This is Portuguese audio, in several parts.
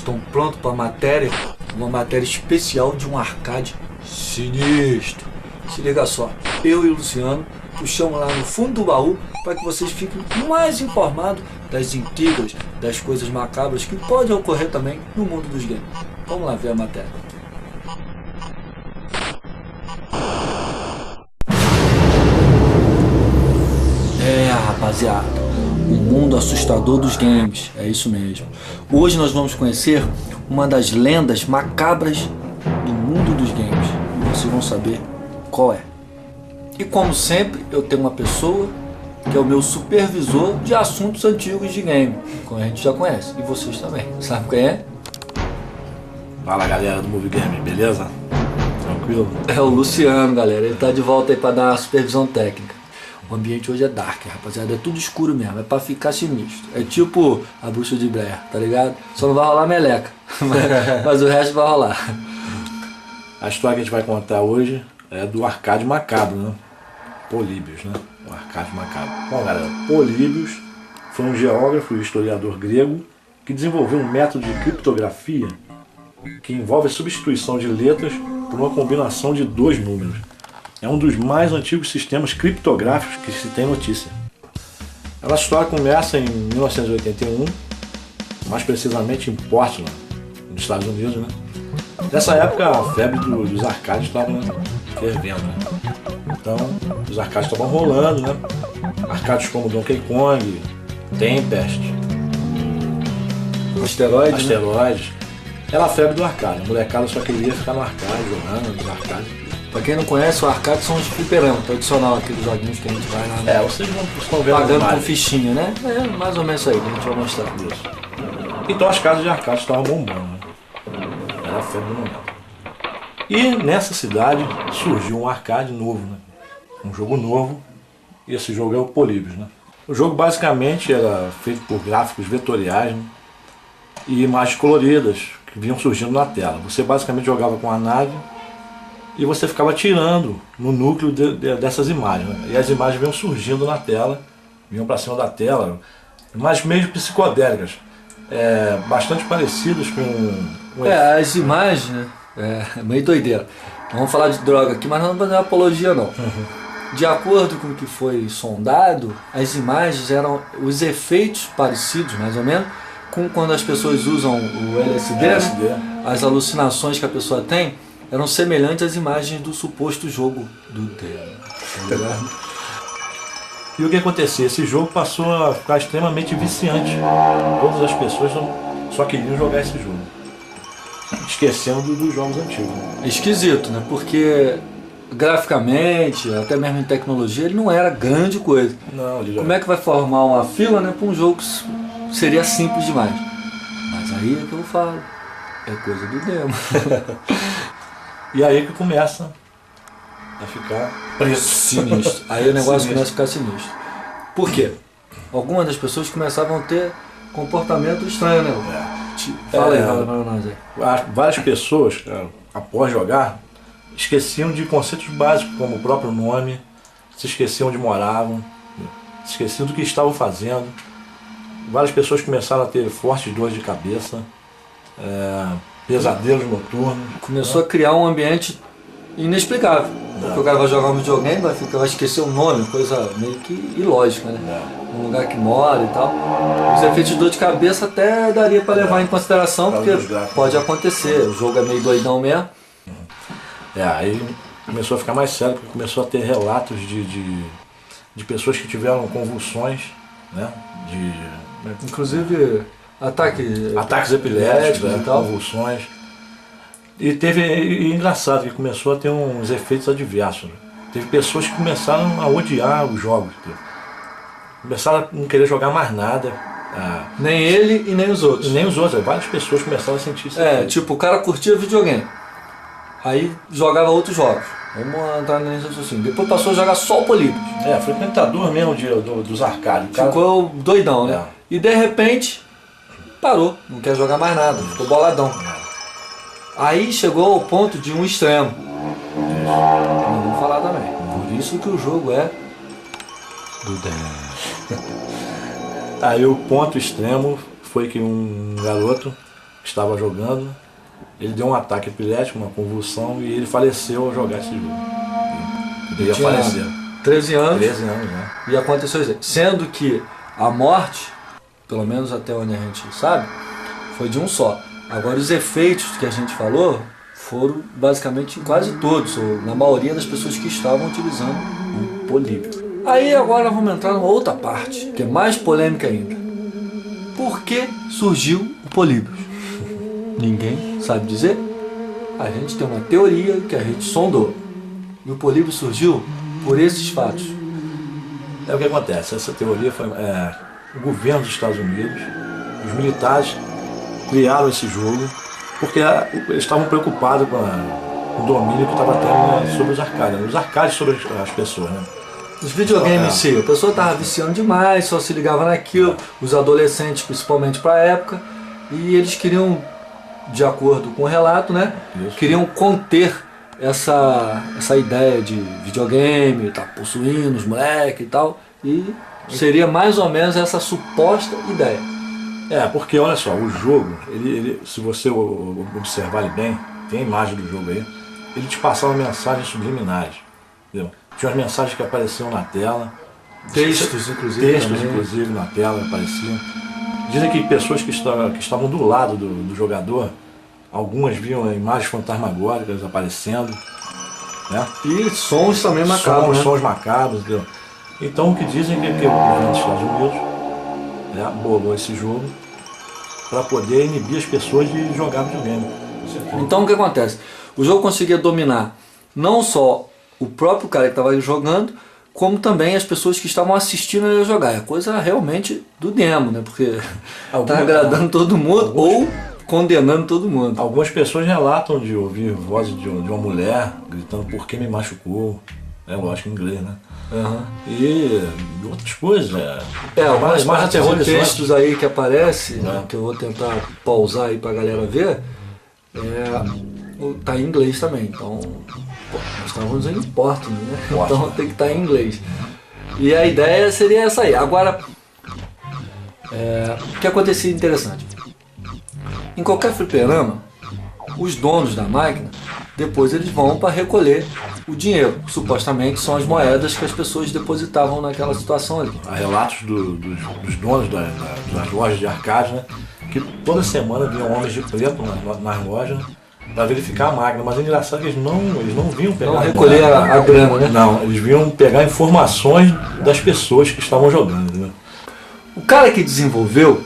estão prontos para uma matéria especial de um arcade sinistro. Se liga só, eu e o Luciano puxamos lá no fundo do baú para que vocês fiquem mais informados das intrigas, das coisas macabras que podem ocorrer também no mundo dos games. Vamos lá ver a matéria. Rapaziada, o mundo assustador dos games, é isso mesmo. Hoje nós vamos conhecer uma das lendas macabras do mundo dos games e vocês vão saber qual é. E como sempre, eu tenho uma pessoa que é o meu supervisor de assuntos antigos de game, como a gente já conhece, e vocês também. Sabe quem é? Fala galera do Movie Game, beleza? Tranquilo? É o Luciano, galera, ele tá de volta aí para dar uma supervisão técnica. O ambiente hoje é dark, rapaziada, é tudo escuro mesmo, é pra ficar sinistro. É tipo a bruxa de Blair, tá ligado? Só não vai rolar meleca, mas o resto vai rolar. A história que a gente vai contar hoje é do Arcade Macabro, né? Políbios, né? O Arcade Macabro. Bom galera, Políbios foi um geógrafo e historiador grego que desenvolveu um método de criptografia que envolve a substituição de letras por uma combinação de dois números. É um dos mais antigos sistemas criptográficos que se tem notícia. A nossa história começa em 1981, mais precisamente em Portland, nos Estados Unidos, né? Nessa época a febre dos arcades estava fervendo, né? Então os arcades estavam rolando, né? Arcades como Donkey Kong, Tempest, Asteroides. Né? Era a febre do arcade, a molecada só queria ficar no arcade, jogando nos arcades. Pra quem não conhece, o arcade são os fliperama tradicional, aqueles joguinhos que a gente vai lá, né? Vocês estão vendo pagando com fichinha, né? É mais ou menos isso aí que a gente vai mostrar. Isso. Então as casas de arcade estavam bombando, né? Era a febre do momento. E nessa cidade surgiu um arcade novo, né? Um jogo novo, e esse jogo é o Políbios, né? O jogo basicamente era feito por gráficos vetoriais, né? E imagens coloridas que vinham surgindo na tela. Você basicamente jogava com a nave e você ficava atirando no núcleo dessas imagens, né? E as imagens vinham surgindo na tela, vinham para cima da tela, imagens meio psicodélicas, bastante parecidas com... as imagens, né? É meio doideira. Não vamos falar de droga aqui, mas não vamos fazer apologia não. De acordo com o que foi sondado, as imagens eram os efeitos parecidos, mais ou menos, com quando as pessoas usam o LSD. Né? As alucinações que a pessoa tem eram semelhantes às imagens do suposto jogo do tema. E o que acontecia? Esse jogo passou a ficar extremamente viciante. Todas as pessoas só queriam jogar esse jogo, esquecendo dos jogos antigos. Esquisito, né? Porque graficamente, até mesmo em tecnologia, ele não era grande coisa. Não, como é que vai formar uma fila, né, para um jogo que seria simples demais? Mas aí é que eu falo, é coisa do demo. E aí que começa a ficar sinistro. Aí o negócio começa a ficar sinistro. Por quê? Algumas das pessoas começavam a ter comportamento estranho, né? Fala aí. Várias pessoas, após jogar, esqueciam de conceitos básicos, como o próprio nome, se esqueciam onde moravam, se esqueciam do que estavam fazendo. Várias pessoas começaram a ter fortes dores de cabeça, pesadelos noturnos. Começou a criar um ambiente inexplicável. Porque o cara vai jogar um videogame, vai esquecer o nome, coisa meio que ilógica, né? Um lugar que mora e tal. Os efeitos de dor de cabeça até daria para levar em consideração, porque pode acontecer, o jogo é meio doidão mesmo. Aí começou a ficar mais sério, porque começou a ter relatos de pessoas que tiveram convulsões, né? Inclusive ataques epiléticos, e tal. Convulsões. E engraçado que começou a ter uns efeitos adversos. Né? Teve pessoas que começaram a odiar os jogos. Começaram a não querer jogar mais nada. Nem ele e nem os outros. E nem os outros. Várias pessoas começaram a sentir isso. Tipo, o cara curtia videogame. Aí jogava outros jogos. Vamos entrar nesse assim. Depois passou a jogar só o Políbios. Frequentador mesmo dos arcades. Ficou doidão, né? E de repente parou. Não quer jogar mais nada. Ficou boladão. Aí chegou ao ponto de um extremo. Não vamos falar também. Por isso que o jogo é do demo. Aí o ponto extremo foi que um garoto que estava jogando, ele deu um ataque epilético, uma convulsão, e ele faleceu ao jogar esse jogo. Ele ia falecer. 13 anos. 13 anos, né? E aconteceu isso aí. Sendo que a morte, pelo menos até onde a gente sabe, foi de um só. Agora os efeitos que a gente falou foram basicamente em quase todos, ou na maioria das pessoas que estavam utilizando o políbio. Aí agora nós vamos entrar numa outra parte, que é mais polêmica ainda. Por que surgiu o políbio? Ninguém sabe dizer. A gente tem uma teoria que a gente sondou. E o políbio surgiu por esses fatos. É o que acontece, essa teoria foi o governo dos Estados Unidos, os militares criaram esse jogo porque eles estavam preocupados com o domínio que estava tendo sobre os arcades sobre as pessoas, né? Os videogames em si, a pessoa estava viciando demais, só se ligava naquilo, os adolescentes principalmente para a época, e eles queriam, de acordo com o relato, né, queriam conter essa ideia de videogame, tá possuindo os moleques e tal, e seria mais ou menos essa suposta ideia. Porque olha só, o jogo, ele, se você observar ele bem, tem a imagem do jogo aí, ele te passava mensagens subliminares, entendeu? Tinha as mensagens que apareciam na tela, Textos inclusive na tela apareciam. Dizem que pessoas que estavam do lado do jogador, algumas viam imagens fantasmagóricas aparecendo, né? E sons também macabros, sons macabros, entendeu? Então o que dizem é que o governo dos Estados Unidos bolou esse jogo para poder inibir as pessoas de jogar videogame. Então o que acontece? O jogo conseguia dominar não só o próprio cara que estava jogando, como também as pessoas que estavam assistindo ele jogar. É coisa realmente do demo, né? Porque tá agradando todo mundo ou condenando todo mundo. Algumas pessoas relatam de ouvir vozes de uma mulher gritando "por que me machucou?", lógico em inglês, né? Uhum. E outras coisas. Algumas partes de aterrorizantes. textos aí que aparece, né, que eu vou tentar pausar aí pra galera ver, tá em inglês também. Então, nós estamos em Porto, né? Então tem que estar em inglês. E a ideia seria essa aí. Agora, o que acontecia interessante? Em qualquer fliperama, os donos da máquina, depois eles vão para recolher o dinheiro. Supostamente são as moedas que as pessoas depositavam naquela situação ali. Há relatos dos donos das lojas de arcade, né? Que toda semana vinham homens de preto nas lojas para verificar a máquina. Mas é engraçado que eles não vinham pegar não recolher a grana, né? Não, eles vinham pegar informações das pessoas que estavam jogando, entendeu? O cara que desenvolveu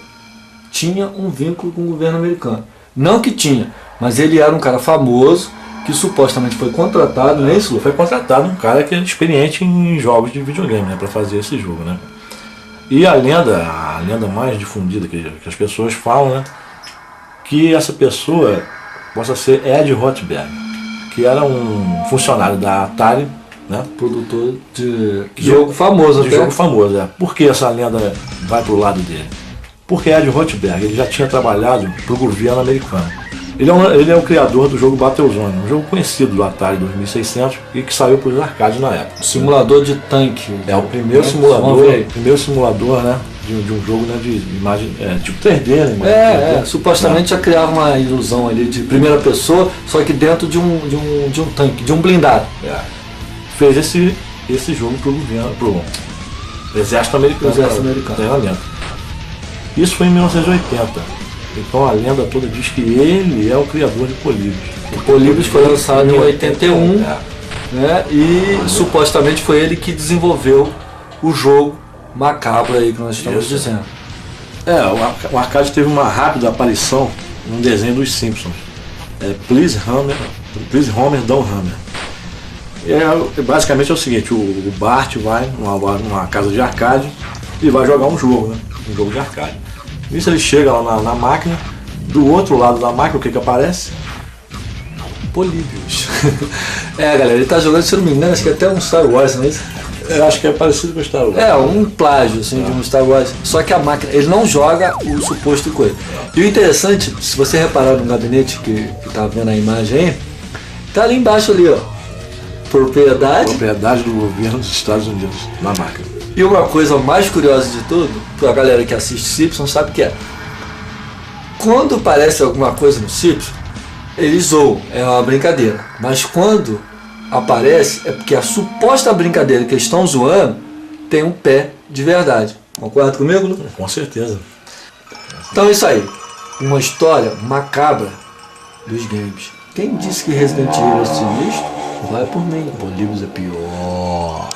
tinha um vínculo com o governo americano. Não que tinha, mas ele era um cara famoso, que supostamente foi contratado, não é isso? Foi contratado um cara que é experiente em jogos de videogame, né, para fazer esse jogo, né? E a lenda mais difundida que as pessoas falam, né, que essa pessoa possa ser Ed Rothberg, que era um funcionário da Atari, né, produtor de jogo famoso, jogo famoso. Por que essa lenda vai pro lado dele? Porque Ed Rothberg ele já tinha trabalhado para o governo americano. Ele é o criador do jogo Battlezone, um jogo conhecido do Atari 2600 e que saiu para os arcades na época. Simulador de tanque. É o primeiro simulador, né, de um jogo, né, de imagem, tipo 3D, né? Supostamente já criava uma ilusão ali de primeira pessoa, só que dentro de um tanque, de um blindado. Fez esse jogo para o governo, pro exército americano. Treinamento. Isso foi em 1980. Então a lenda toda diz que ele é o criador de Políbios. O Políbios foi lançado em 81, né? E supostamente foi ele que desenvolveu o jogo macabro aí que nós estamos dizendo. O arcade teve uma rápida aparição num desenho dos Simpsons. Please Homer, Don't Hammer. Basicamente é o seguinte, o Bart vai numa casa de arcade e vai jogar um jogo, né? Um jogo de arcade. Nisso ele chega lá na máquina, do outro lado da máquina o que aparece? Políbios. Galera, ele tá jogando, se eu não me engano, acho que até um Star Wars, não é isso? Eu acho que é parecido com o Star Wars. Um plágio assim, de um Star Wars. Só que a máquina, ele não joga o suposto coisa. E o interessante, se você reparar no gabinete que tá vendo a imagem aí, tá ali embaixo ali, ó. Propriedade do governo dos Estados Unidos na máquina. E uma coisa mais curiosa de tudo, pra galera que assiste Simpsons sabe que Quando aparece alguma coisa no sítio, eles zoam, é uma brincadeira. Mas quando aparece, é porque a suposta brincadeira que eles estão zoando tem um pé de verdade. Concorda comigo, Lu? Com certeza. Então é isso aí. Uma história macabra dos games. Quem disse que Resident Evil é sinistro? Vai por mim. Políbios é pior.